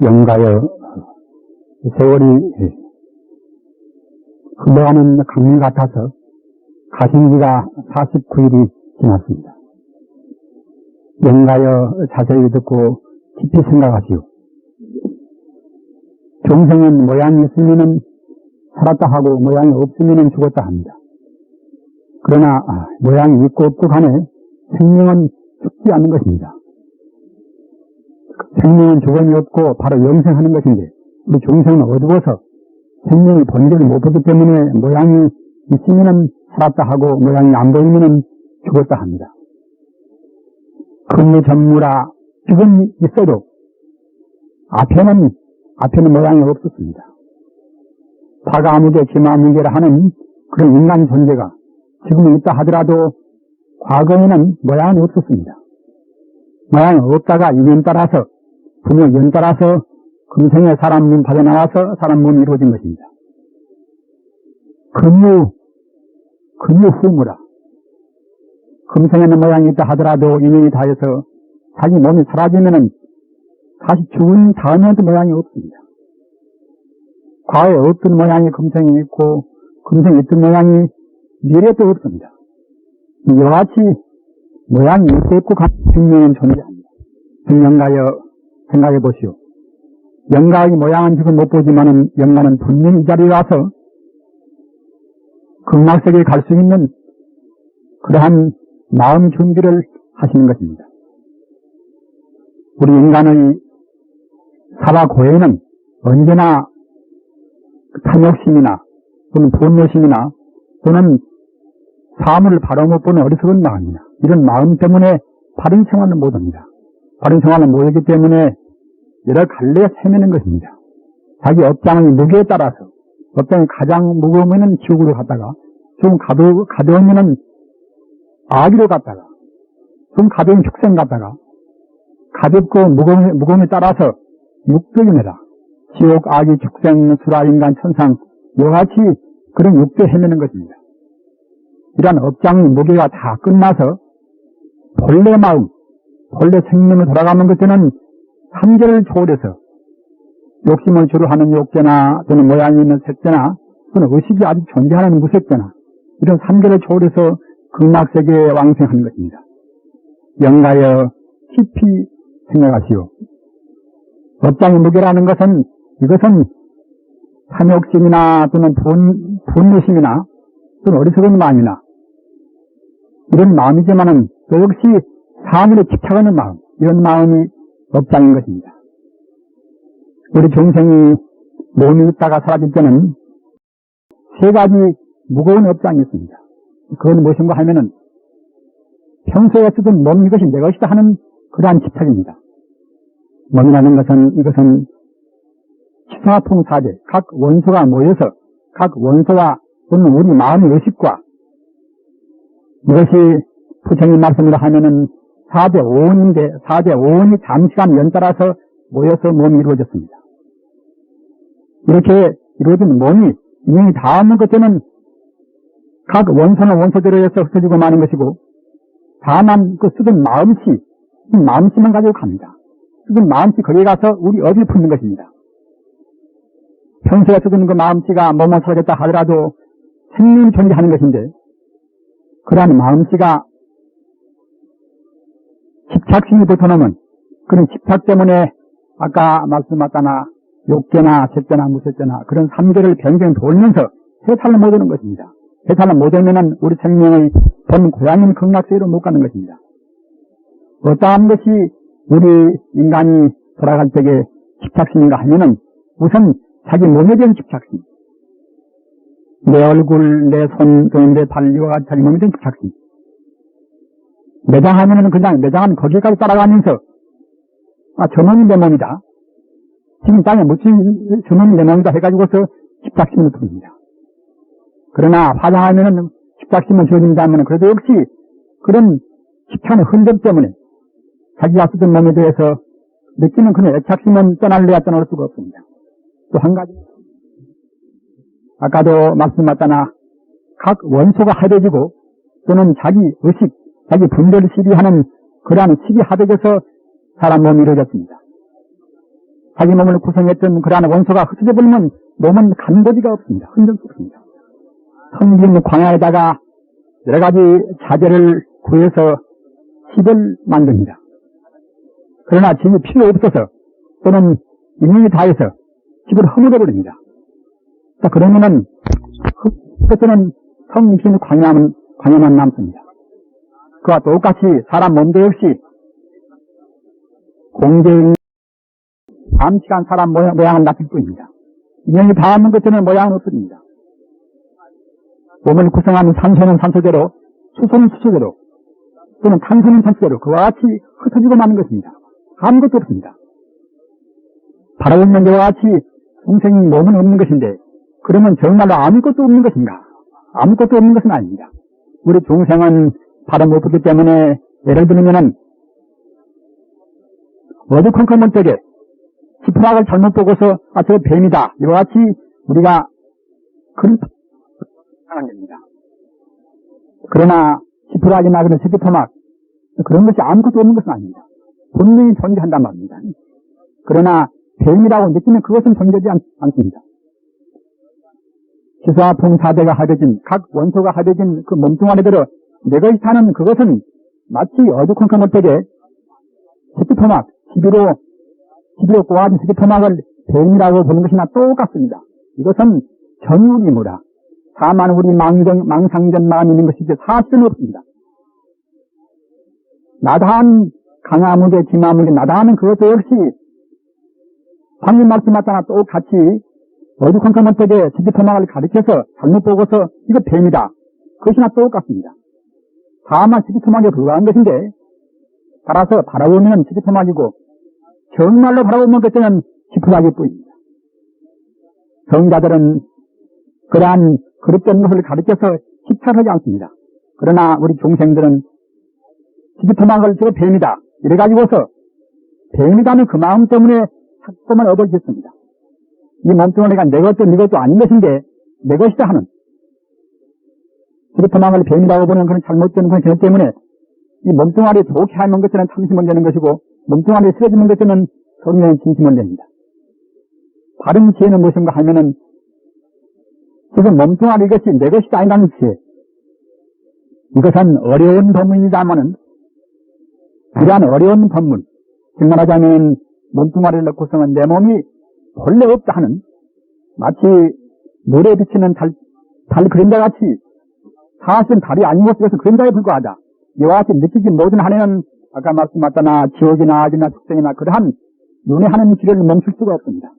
영가여 세월이 흘러가는 강물 같아서 가신 지가 49일이 지났습니다. 영가여 자세히 듣고 깊이 생각하시오. 종생은 모양이 있으면 살았다 하고 모양이 없으면 죽었다 합니다. 그러나 모양이 있고 없고 간에 생명은 죽지 않는 것입니다. 생명은 죽음이 없고 바로 영생하는 것인데 우리 종생은 어두워서 생명의 본질을 못 보기 때문에 모양이 있으면 살았다 하고 모양이 안 보이면 죽었다 합니다. 근무 전무라 지금 있어도 앞에는 모양이 없었습니다. 파가무게 기마무게라 하는 그런 인간 존재가 지금 있다 하더라도 과거에는 모양이 없었습니다. 모양이 없다가 인연 따라서 부모 연 따라서 금생에 사람 몸 받아나와서 사람 몸이 이루어진 것입니다. 근무 후무라. 금생에는 모양이 있다 하더라도 인연이 닿아서 자기 몸이 사라지면은 다시 죽은 다음에도 모양이 없습니다. 과거에 없던 모양이 금생에 있고 금생에 있던 모양이 미래에도 없습니다. 이와 같이 모양이 있고 같은 생명은 존재합니다. 영가여 생각해 보시오. 영가의 모양은 지금 못 보지만은 영가는 분명히 이 자리에 와서 극락세계에 갈 수 있는 그러한 마음 준비를 하시는 것입니다. 우리 인간의 사바고에는 언제나 탐욕심이나 또는 분노심이나 또는 사물을 바로 못 보는 어리석은 마음이나 이런 마음 때문에 바른 생활을 못합니다. 바른 생활을 못하기 때문에 여러 갈래에 헤매는 것입니다. 자기 업장의 무게에 따라서 업장이 가장 무거우면 지옥으로 갔다가 좀 가벼우면 아기로 갔다가 좀 가벼운 축생 갔다가 가볍고 무거움에 따라서 육도이내라 지옥, 아기, 축생, 수라, 인간, 천상 이와 같이 그런 육도에 헤매는 것입니다. 이러한 업장의 무게가 다 끝나서 본래 마음, 본래 생명을 돌아가는 것에는 삼재를 초월해서 욕심을 주로 하는 욕재나 또는 모양이 있는 색재나 또는 의식이 아직 존재하는 무색재나 이런 삼재를 초월해서 극락세계에 왕생하는 것입니다. 영가여 깊이 생각하시오. 업장의 무게라는 것은 이것은 탐욕심이나 또는 분노심이나 또는 어리석은 마음이나 이런 마음이지만은 또 역시 사물에 집착하는 마음, 이런 마음이 업장인 것입니다. 우리 종생이 몸이 있다가 사라질 때는 세 가지 무거운 업장이 있습니다. 그건 무엇인가 하면은 평소에 쓰던 몸 이것이 내 것이다 하는 그러한 집착입니다. 몸이라는 것은 이것은 치사풍사제, 각 원소가 모여서 각 원소와 또는 우리 마음의 의식과 이것이 부처님 말씀으로 하면은 4대 5원인데 4대 5원이 장시간 연달아서 모여서 몸이 이루어졌습니다. 이렇게 이루어진 몸이 인연이 닿는 것들은 각 원소는 원소대로 해서 흩어지고 마는 것이고 다만 그 쓰던 마음씨만 가지고 갑니다. 쓰던 마음씨 거기에 가서 우리 업이 붙는 것입니다. 평소에 쓰던 그 마음씨가 몸을 살겠다 하더라도 생명이 존재하는 것인데 그러한 마음씨가 집착심이 붙어놓으면 그런 집착 때문에 아까 말씀하셨다나 욕계나 색계나 무색계나 그런 삼계를 변경 돌면서 해탈을 못하는 것입니다. 해탈을 못하면 우리 생명의 본 고향인 극락세계로 못 가는 것입니다. 어떠한 것이 우리 인간이 돌아갈 때에 집착심인가 하면은 우선 자기 몸에 대한 집착심, 내 얼굴, 내 손, 내 발, 이와 같이 자기 몸에 대한 집착심. 매장하면은 그냥 매장은 거기까지 따라가면서 저놈이 내 몸이다. 지금 땅에 묻힌 저놈이 내 몸이다 해가지고서 집착심을 부립니다. 그러나 화장하면은 집착심은 지워진다 하면 그래도 역시 그런 집착의 흔적 때문에 자기가 쓰던 몸에 대해서 느끼는 그런 애착심은 떠날래야 떠날 수가 없습니다. 또 한 가지, 아까도 말씀하셨다나 각 원소가 합해지고 또는 자기 의식, 자기 분별을 시비하는 그러한 식이 합해져서 사람 몸이 이루어졌습니다. 자기 몸을 구성했던 그러한 원소가 흩어져 버리면 몸은 간거지가 없습니다. 흔적도 없습니다. 성빈 광야에다가 여러 가지 자재를 구해서 집을 만듭니다. 그러나 집이 필요 없어서 또는 인연이 다해서 집을 허물어 버립니다. 자, 그러면은 그때는 성빈 광야만 남습니다. 그와 똑같이 사람 몸도 역시 공개인 암시간 사람 모양은 납힐 뿐입니다. 인연이 닿는 것에는 모양은 없습니다. 몸을 구성하는 산소는 산소대로, 수소는 수소대로, 또는 탄소는 탄소대로 그와 같이 흩어지고 마는 것입니다. 아무것도 없습니다. 바라보는 것과 같이 중생이 몸은 없는 것인데 그러면 정말로 아무것도 없는 것인가? 아무것도 없는 것은 아닙니다. 우리 중생은 바로 못 보기 때문에 예를 들면은 어두컴컴한 쪽에 지푸라기를 잘못 보고서 저 뱀이다 이와 같이 우리가 그런 상한 겁니다. 그러나 지푸라기나 그런 세계토막 그런 것이 아무것도 없는 것은 아닙니다. 분명히 존재한단 말입니다. 그러나 뱀이라고 느끼면 그것은 존재하지 않습니다. 기수와 풍사대가 합해진 각 원소가 합해진 그 몸뚱아리대로 내가 사는 그것은 마치 어두컴컴한 쪽에 세계토막 집으로 꼬아진 세계토막을 뱀이라고 보는 것이나 똑같습니다. 이것은 전율이무라. 다만 우리 망상전 마음이 있는 것이지 사실은 없습니다. 나다한 강화무게, 기마무게, 나다하는 그것도 역시 방금 말씀하셨잖아 똑같이 어두컴컴한 쪽에 세계토막을 가리켜서 잘못 보고서 이거 뱀이다. 그것이나 똑같습니다. 다만 세계토막에 불과한 것인데 따라서 바라보면 세계토막이고 정말로 바라보면 그때는 지푸라기 뿐입니다. 성자들은 그러한 그릇된 것을 가르쳐서 집착하지 않습니다. 그러나 우리 중생들은 지푸토막을 저거 뱀이다 이래가지고서 뱀이라는 그 마음 때문에 자꾸만 얻어졌습니다. 이 몸뚱아리가 내 것도 네 것도 아닌 것인데 내 것이다 하는 지푸토막을 뱀이라고 보는 그런 잘못된 그런 때문에 이 몸뚱아리 좋게 하는 것에는 참심을 되는 것이고 몸뚱아리 쓰러지는 것에는 성령의 진심을 됩니다. 바른 지혜는 무엇인가 하면은 지금 몸뚱아리 이것이 내 것이 아니라는 지혜. 이것은 어려운 법문이다마는 그러한 어려운 법문, 즉 말하자면 몸뚱아리를 구성한 내 몸이 본래 없다 하는 마치 물에 비치는 달 그림자 같이 사실은 달이 아닌 것에서 그림자에 불과하다. 이와 같이 느끼지 모든 한에는 아까 말씀하셨잖아 지옥이나 악이나 축생이나 그러한 윤회하는 길을 멈출 수가 없습니다.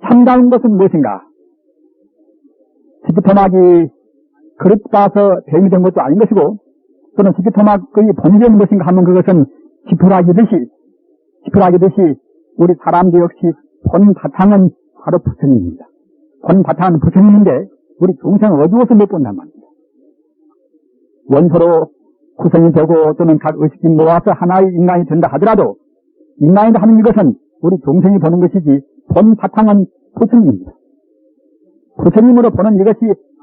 참다운 것은 무엇인가? 지푸토막이 그릇 봐서 뱀이 된 것도 아닌 것이고 또는 지푸토막의 본질은 무엇인가 하면 그것은 지푸라기듯이 우리 사람들 역시 본 바탕은 바로 부처님입니다. 본 바탕은 부처님인데 우리 중생은 어두워서 못 본단 말입니다. 원소로 구성이 되고 또는 각 의식이 모아서 하나의 인간이 된다 하더라도 인간이 하는 이것은 우리 중생이 보는 것이지 본 바탕은 부처님입니다. 부처님으로 보는 이것이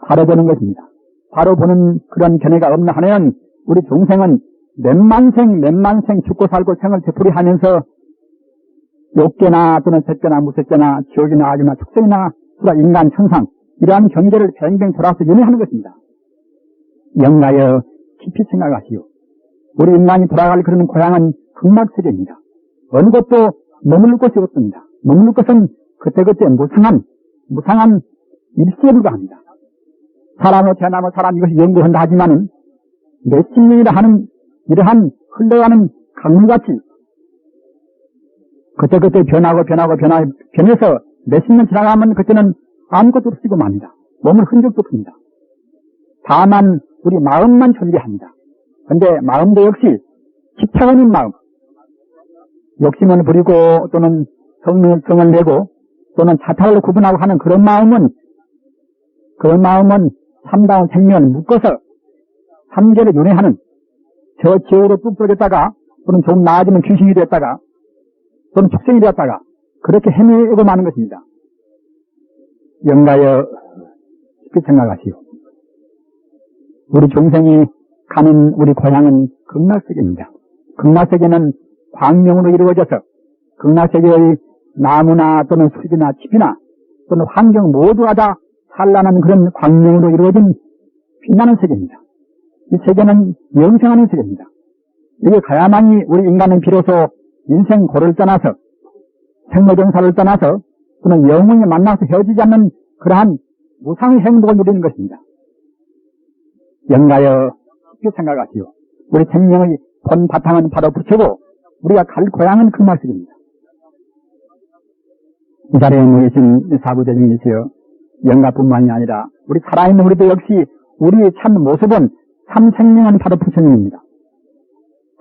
바로 보는 것입니다. 바로 보는 그런 견해가 없는 한에는 우리 중생은 몇만생 죽고 살고 생을 되풀이하면서 욕계나 또는 색계나 무색계나 지옥이나 악이나 축생이나 인간 천상 이러한 경계를 뱅뱅 돌아서 연애하는 것입니다. 영가여 깊이 생각하시오. 우리 인간이 돌아갈 그런 고향은 극락세계입니다. 어느 것도 머무를 곳이 없습니다. 머무를 것은 그때그때 무상한 일시에 불과합니다. 사람을 태어나면 사람 이것이 연구한다 하지만은 몇십 년이라 하는 이러한 흘러가는 강물같이 그때그때 변해서 몇십 년 지나가면 그때는 아무것도 없이고 맙니다. 몸을 흔적도 없습니다. 다만 우리 마음만 존재합니다. 그런데 마음도 역시 집착하는 마음, 욕심을 부리고 또는 성을 내고 또는 자타를 구분하고 하는 그런 마음은 참다운 생명을 묶어서 삼계를 윤회하는 저 지옥으로 뚝 떨어졌다가 또는 좀 나아지면 귀신이 되었다가 또는 축생이 되었다가 그렇게 헤매고 마는 것입니다. 영가여 깊이 생각하시오. 우리 중생이 가는 우리 고향은 극락세계입니다. 극락세계는 광명으로 이루어져서 극락세계의 나무나 또는 숲이나 숲이나 또는 환경 모두가 다 찬란한 그런 광명으로 이루어진 빛나는 세계입니다. 이 세계는 영생하는 세계입니다. 여기 가야만이 우리 인간은 비로소 인생 고를 떠나서 생로병사를 떠나서 또는 영원히 만나서 헤어지지 않는 그러한 무상의 행복을 누리는 것입니다. 영가여 쉽게 생각하시오. 우리 생명의 본 바탕은 바로 부처고 우리가 갈 고향은 극락세계입니다. 이 자리에 모이신 사부대중이시여 영가뿐만이 아니라 우리 살아있는 우리도 역시 우리의 참 모습은 참 생명은 바로 부처님입니다.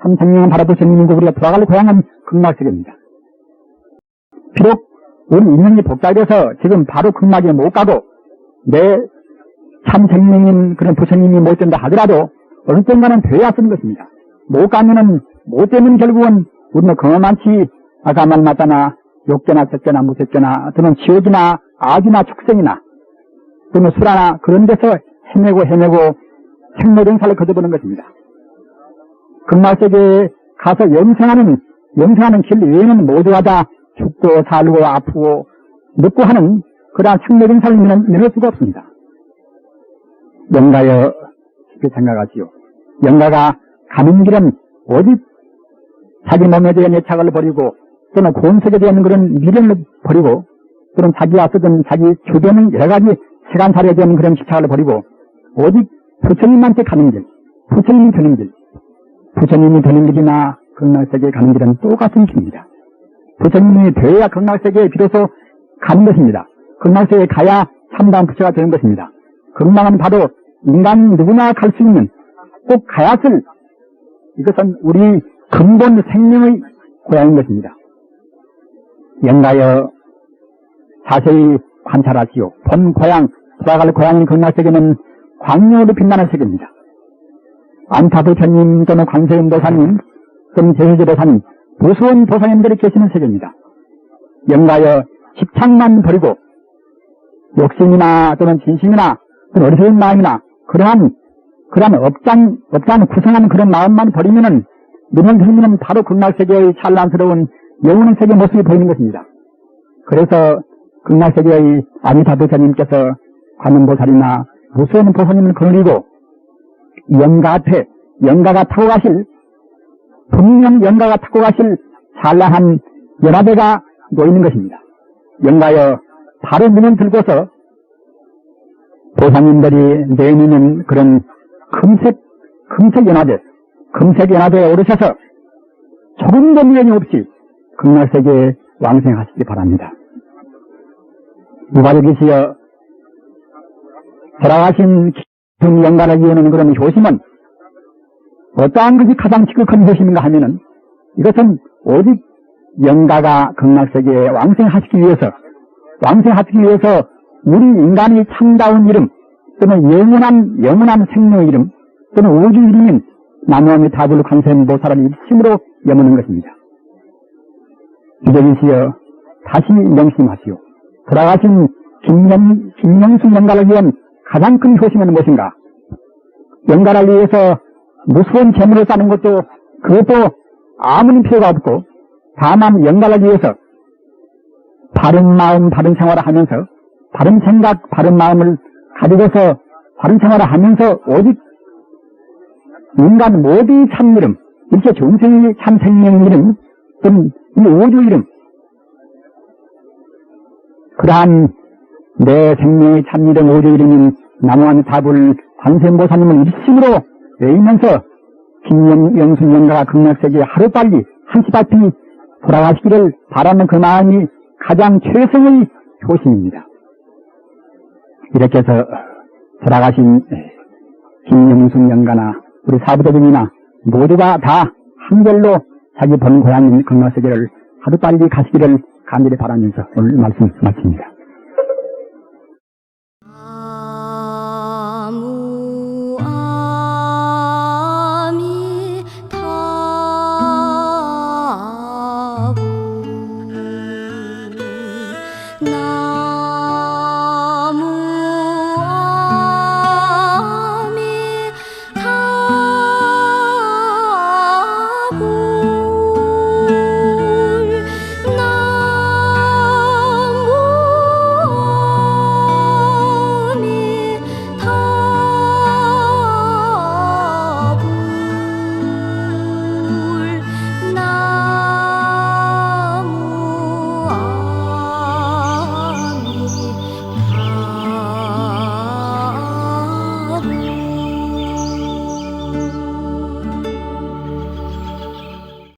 참 생명은 바로 부처님이고 우리가 돌아갈 고향은 극락세계입니다. 비록 우리 인연이 복잡해서 지금 바로 극락에 못 가고 내 참 생명인 그런 부처님이 못 된다 하더라도 어느 때인가는 돼야 쓰는 것입니다. 못 가면은 못 되면 결국은 우리는 경험한치 아까 말맞잖아 욕죄나 섹죄나 무색죄나 또는 지옥이나 악이나 축생이나 또는 수라나 그런 데서 헤매고 생로병사를 거둬보는 것입니다. 극락세계에 가서 영생하는 길 외에는 모두가 다 죽고 살고 아프고 늙고 하는 그러한 생로병사를 면할 수가 없습니다. 영가여 쉽게 생각하시오. 영가가 가는 길은 오직 자기 몸에 대한 애착을 버리고 또는 고음색에 대한 그런 미련을 버리고 또는 자기가 쓰던 자기 주변의 여러 가지 시간살이에 대한 그런 집착을 버리고 오직 부처님한테 가는 길, 부처님이 되는 길, 부처님이 되는 길이나 극락세계에 가는 길은 똑같은 길입니다. 부처님이 되어야 극락세계에 비로소 가는 것입니다. 극락세계에 가야 참다운 부처가 되는 것입니다. 극락은 바로 인간 누구나 갈 수 있는 꼭 가야 쓸 이것은 우리 근본 생명의 고향인 것입니다. 영가여 자세히 관찰하시오. 본 고향, 돌아갈 고향인 극락세계는 광명으로 빛나는 세계입니다. 안타부처님 또는 관세음보사님 또는 제세제보사님 무수한 보살님들이 계시는 세계입니다. 영가여 집착만 버리고 욕심이나 또는 진심이나 또는 어리석은 마음이나 그러한 업장 구성한 그런 마음만 버리면은 눈을 들면 바로 극락세계의 찬란스러운 영원한 세계 모습이 보이는 것입니다. 그래서 극락세계의 아미타부처님께서 관음보살이나 무수한 보살님을 거느리고 영가 앞에 영가가 타고 가실 분명 영가가 타고 가실 찬란한 연화대가 놓이는 것입니다. 영가여 바로 눈을 들고서 보살님들이 내미는 그런 금색 연화대에 오르셔서 조금도 미련이 없이 극락세계에 왕생하시기 바랍니다. 무가력이시여 돌아가신 영가를 이어놓는 그런 효심은 어떠한 것이 가장 지극한 효심인가 하면은 이것은 오직 영가가 극락세계에 왕생하시기 위해서 우리 인간이 참다운 이름 또는 영원한 생명의 이름 또는 우주 이름인 나무아미타불 관세음보살을 입심으로 여무는 것입니다. 주적이시여 다시 명심하시오. 돌아가신 김명순 영가를 위한 가장 큰 효심은 무엇인가? 영가를 위해서 무수한 재물을 쌓는 것도 그것도 아무런 필요가 없고 다만 영가를 위해서 바른 마음 바른 생활을 하면서 바른 생각 바른 마음을 가지고서 바른 생활을 하면서 오직 인간 모두의 참 이름 이렇게 중생의 참 생명의 이름 또는 이 우주 이름 그러한 내 생명의 참 이름 우주 이름인 나무아미타불 관세음보살님을 입심으로 외우면서 김영순 영가가 극락세계에 하루빨리 한시 앞이 돌아가시기를 바라는 그 마음이 가장 최선의 효심입니다. 이렇게 해서 돌아가신 김영순 영가나 우리 사부대중이나 모두가 다 한결로 자기 본 고향인 극락세계를 하루빨리 가시기를 간절히 바라면서 오늘 말씀 마칩니다.